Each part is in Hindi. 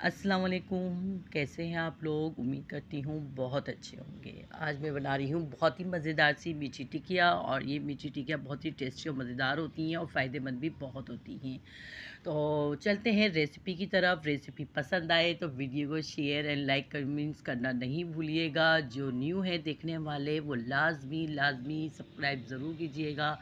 अस्सलाम वालेकुम। कैसे हैं आप लोग? उम्मीद करती हूँ बहुत अच्छे होंगे। आज मैं बना रही हूँ बहुत ही मज़ेदार सी मिर्ची टिकिया, और ये मिर्ची टिकिया बहुत ही टेस्टी और मज़ेदार होती हैं और फ़ायदेमंद भी बहुत होती हैं। तो चलते हैं रेसिपी की तरफ। रेसिपी पसंद आए तो वीडियो को शेयर एंड लाइक कमेंट्स करना नहीं भूलिएगा। जो न्यू है देखने वाले वो लाजमी लाजमी सब्सक्राइब ज़रूर कीजिएगा।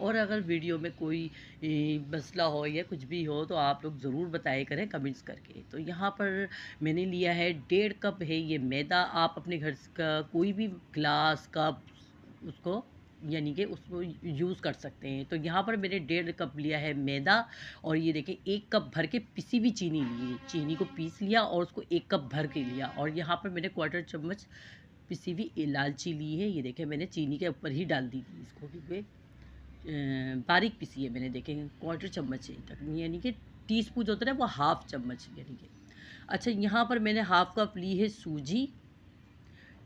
और अगर वीडियो में कोई मसला हो या कुछ भी हो तो आप लोग ज़रूर बताया करें कमेंट्स करके। तो यहाँ पर मैंने लिया है 1.5 कप है ये मैदा। आप अपने घर का कोई भी ग्लास कप उसको यानी कि उसको यूज़ कर सकते हैं। तो यहाँ पर मैंने 1.5 कप लिया है मैदा, और ये देखिए 1 कप भर के पिसी हुई चीनी ली है। चीनी को पीस लिया और उसको 1 कप भर के लिया, और यहाँ पर मैंने 1/4 चम्मच पिसी हुई इलायची ली है। ये देखिए मैंने चीनी के ऊपर ही डाल दी थी इसको, क्योंकि बारीक पिसी है मैंने, देखें 1/4 चम्मच है तक, यानी कि टीस्पून जो होता है ना वो हाफ़ चम्मच यानी कि। अच्छा, यहाँ पर मैंने हाफ़ कप ली है सूजी।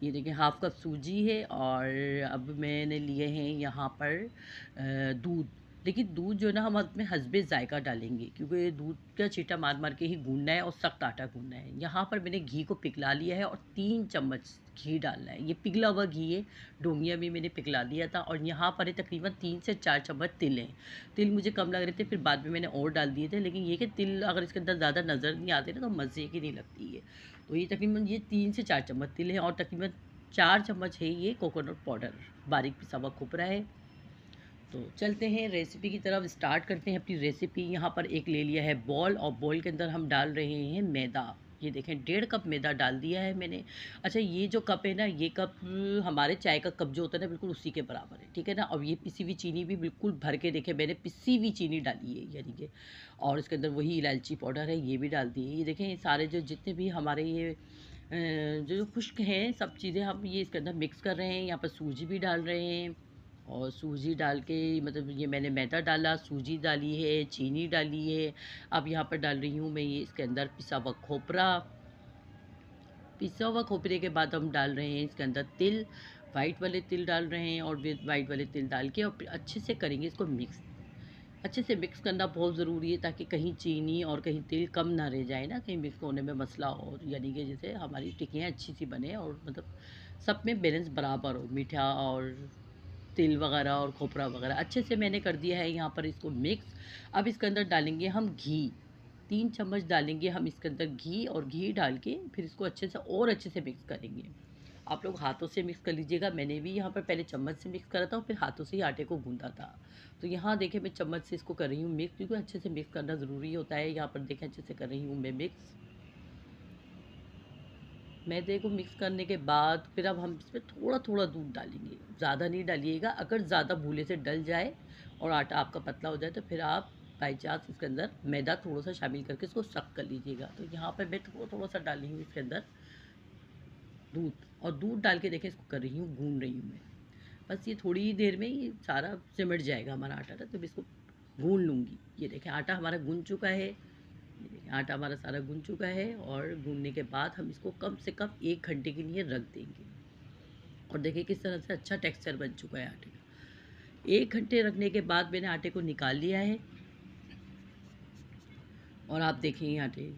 ये देखिए हाफ़ कप सूजी है। और अब मैंने लिए हैं यहाँ पर दूध। लेकिन दूध जो है ना हम अपने हस्बे ज़ायक़ा डालेंगे, क्योंकि दूध का छींटा मार मार के ही गूँधना है और सख्त आटा गूँधना है। यहाँ पर मैंने घी को पिघला लिया है और 3 चम्मच घी डालना है। ये पिघला हुआ घी है, डोंगिया में मैंने पिघला दिया था। और यहाँ पर है तकरीबन 3 से 4 चम्मच तिल हैं। तिल मुझे कम लग रहे थे, फिर बाद में मैंने और डाल दिए थे। लेकिन ये कि तिल अगर इसके अंदर ज़्यादा नज़र नहीं आते ना तो मज़े की नहीं लगती है। तो ये तकरीबन ये 3 से 4 चम्मच तिल है, और तकरीबन 4 चम्मच है ये कोकोनट पाउडर, बारीक पिसा हुआ खोपरा है। तो चलते हैं रेसिपी की तरफ, स्टार्ट करते हैं अपनी रेसिपी। यहाँ पर एक ले लिया है बॉल, और बॉल के अंदर हम डाल रहे हैं मैदा। ये देखें 1.5 कप मैदा डाल दिया है मैंने। अच्छा, ये जो कप है ना, ये कप हमारे चाय का कप जो होता है ना बिल्कुल उसी के बराबर है, ठीक है ना। अब ये पिसी हुई चीनी भी बिल्कुल भर के देखें मैंने पिसी हुई चीनी डाली है यानी कि, और इसके अंदर वही इलायची पाउडर है ये भी डाल दी है। ये देखें ये सारे जो जितने भी हमारे ये जो खुश्क हैं सब चीज़ें हम ये इसके अंदर मिक्स कर रहे हैं। यहाँ पर सूजी भी डाल रहे हैं, और सूजी डाल के मतलब ये मैंने मैदा डाला, सूजी डाली है, चीनी डाली है। अब यहाँ पर डाल रही हूँ मैं ये इसके अंदर पिसा हुआ खोपरा। पिसा हुआ खोपरे के बाद हम डाल रहे हैं इसके अंदर तिल, वाइट वाले तिल डाल रहे हैं, और विद वाइट वाले तिल डाल के और फिर अच्छे से करेंगे इसको मिक्स। अच्छे से मिक्स करना बहुत ज़रूरी है, ताकि कहीं चीनी और कहीं तिल कम ना रह जाए ना, कहीं मिक्स होने में मसला हो, यानी कि जैसे हमारी टिक्कियाँ अच्छी सी बने और मतलब सब में बैलेंस बराबर हो, मीठा और तिल वगैरह और खोपरा वगैरह। अच्छे से मैंने कर दिया है यहाँ पर इसको मिक्स। अब इसके अंदर डालेंगे हम घी, 3 चम्मच डालेंगे हम इसके अंदर घी, और घी डाल के फिर इसको अच्छे से और अच्छे से मिक्स करेंगे। आप लोग हाथों से मिक्स कर लीजिएगा, मैंने भी यहाँ पर पहले चम्मच से मिक्स करा था और फिर हाथों से ही आटे को गूंदा था। तो यहाँ देखिए मैं चम्मच से इसको कर रही हूँ मिक्स, क्योंकि अच्छे से मिक्स करना ज़रूरी होता है। यहाँ पर देखें अच्छे से कर रही हूँ मैं मिक्स। मैदे को मिक्स करने के बाद फिर अब हम इसमें थोड़ा थोड़ा दूध डालेंगे, ज़्यादा नहीं डालिएगा। अगर ज़्यादा भूले से डल जाए और आटा आपका पतला हो जाए तो फिर आप बाई चांस इसके अंदर मैदा थोड़ा सा शामिल करके इसको सख्त कर लीजिएगा। तो यहाँ पर मैं थोड़ा थोड़ा सा डाली हूँ इसके अंदर दूध, और दूध डाल के देखें इसको कर रही हूँ, गूंद रही हूँ मैं। बस ये थोड़ी ही देर में ये सारा सिमट जाएगा हमारा आटा ना, तो मैं इसको गूंद लूँगी। ये देखें आटा हमारा गूंद चुका है। ये देखिए आटा हमारा सारा गूंद चुका है, और गूंदने के बाद हम इसको कम से कम 1 घंटे के लिए रख देंगे। और देखिए किस तरह से अच्छा टेक्सचर बन चुका है आटे का। 1 घंटे रखने के बाद मैंने आटे को निकाल लिया है, और आप देखें ये आटे,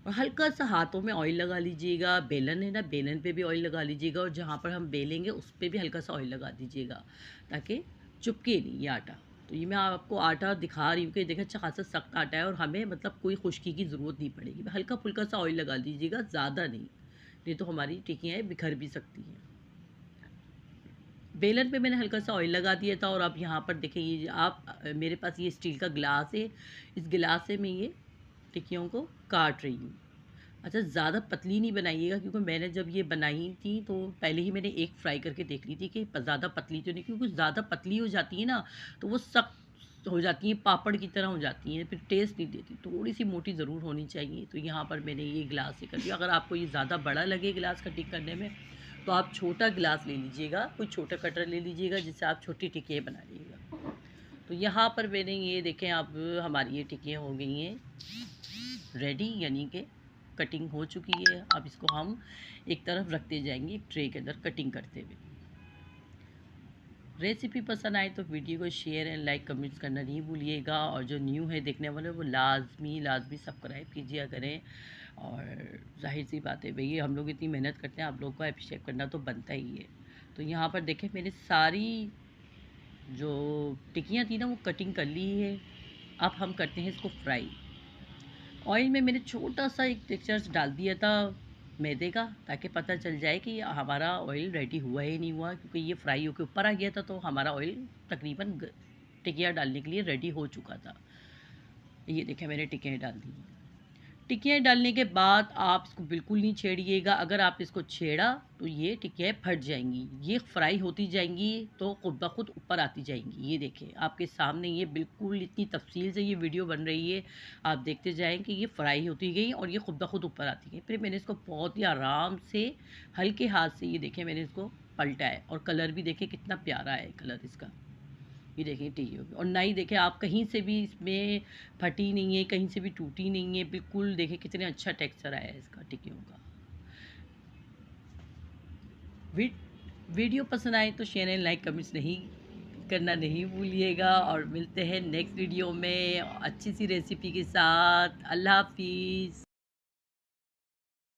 और हल्का सा हाथों में ऑयल लगा लीजिएगा। बेलन है ना, बेलन पे भी ऑयल लगा लीजिएगा, और जहाँ पर हम बेलेंगे उस पे भी हल्का सा ऑयल लगा दीजिएगा, ताकि चुपके नहीं ये आटा। तो ये मैं आपको आटा दिखा रही हूँ कि देखिए अच्छा खासा सख्त आटा है, और हमें मतलब कोई खुश्की की ज़रूरत नहीं पड़ेगी। हल्का फुल्का सा ऑयल लगा दीजिएगा, ज़्यादा नहीं तो हमारी टिक्कियाँ बिखर भी सकती हैं। बेलन पे मैंने हल्का सा ऑयल लगा दिया था, और अब यहाँ पर देखिए ये आप मेरे पास ये स्टील का गिलास है, इस गिलास से मैं ये टिक्कियों को काट रही हूँ। अच्छा, ज़्यादा पतली नहीं बनाइएगा, क्योंकि मैंने जब ये बनाई थी तो पहले ही मैंने एक फ्राई करके देख ली थी कि ज़्यादा पतली तो नहीं, क्योंकि ज़्यादा पतली हो जाती है ना तो वो सख्त हो जाती हैं, पापड़ की तरह हो जाती हैं, फिर टेस्ट नहीं देती। थोड़ी सी मोटी ज़रूर होनी चाहिए। तो यहाँ पर मैंने ये गिलास से कर दिया। अगर आपको ये ज़्यादा बड़ा लगे गिलास कटिंग करने में तो आप छोटा गिलास ले लीजिएगा, कोई छोटा कटर ले लीजिएगा जिससे आप छोटी टिक्कियाँ बनाइएगा। तो यहाँ पर मैंने ये देखें, अब हमारी ये टिक्कियाँ हो गई हैं रेडी, यानी कि कटिंग हो चुकी है। अब इसको हम एक तरफ रखते जाएंगे ट्रे के अंदर कटिंग करते हुए। रेसिपी पसंद आए तो वीडियो को शेयर एंड लाइक कमेंट्स करना नहीं भूलिएगा, और जो न्यू है देखने वाले वो लाजमी सब्सक्राइब कीजिए करें। और जाहिर सी बात है भई, हम लोग इतनी मेहनत करते हैं, आप लोग को अप्रिशिएट करना तो बनता ही है। तो यहाँ पर देखें, मेरी सारी जो टिक्कियाँ थी ना वो कटिंग कर ली है। अब हम करते हैं इसको फ्राई। ऑयल में मैंने छोटा सा एक टेक्सचर्स डाल दिया था मैदे का, ताकि पता चल जाए कि हमारा ऑयल रेडी हुआ ही नहीं हुआ, क्योंकि ये फ्राई होकर ऊपर आ गया था तो हमारा ऑयल तकरीबन टिकिया डालने के लिए रेडी हो चुका था। ये देखें, मैंने टिकियाँ डाल दी। टिकियाँ डालने के बाद आप इसको बिल्कुल नहीं छेड़िएगा। अगर आप इसको छेड़ा तो ये टिकियाँ फट जाएंगी। ये फ्राई होती जाएंगी तो खुद ब खुद ऊपर आती जाएंगी। ये देखें आपके सामने, ये बिल्कुल इतनी तफसील से ये वीडियो बन रही है, आप देखते जाएं कि ये फ्राई होती गई और ये खुद ब खुद ऊपर आती गई। फिर मैंने इसको बहुत ही आराम से हल्के हाथ से, ये देखें, मैंने इसको पलटा है और कलर भी देखें कितना प्यारा है कलर इसका। ये देखिए टी होगी, और ना ही देखें आप कहीं से भी इसमें फटी नहीं है, कहीं से भी टूटी नहीं है, बिल्कुल देखें कितने अच्छा टेक्सचर आया है इसका टिक्कियों का। वीडियो पसंद आए तो शेयर एंड लाइक कमेंट्स करना नहीं भूलिएगा, और मिलते हैं नेक्स्ट वीडियो में अच्छी सी रेसिपी के साथ। अल्लाह हाफिज़।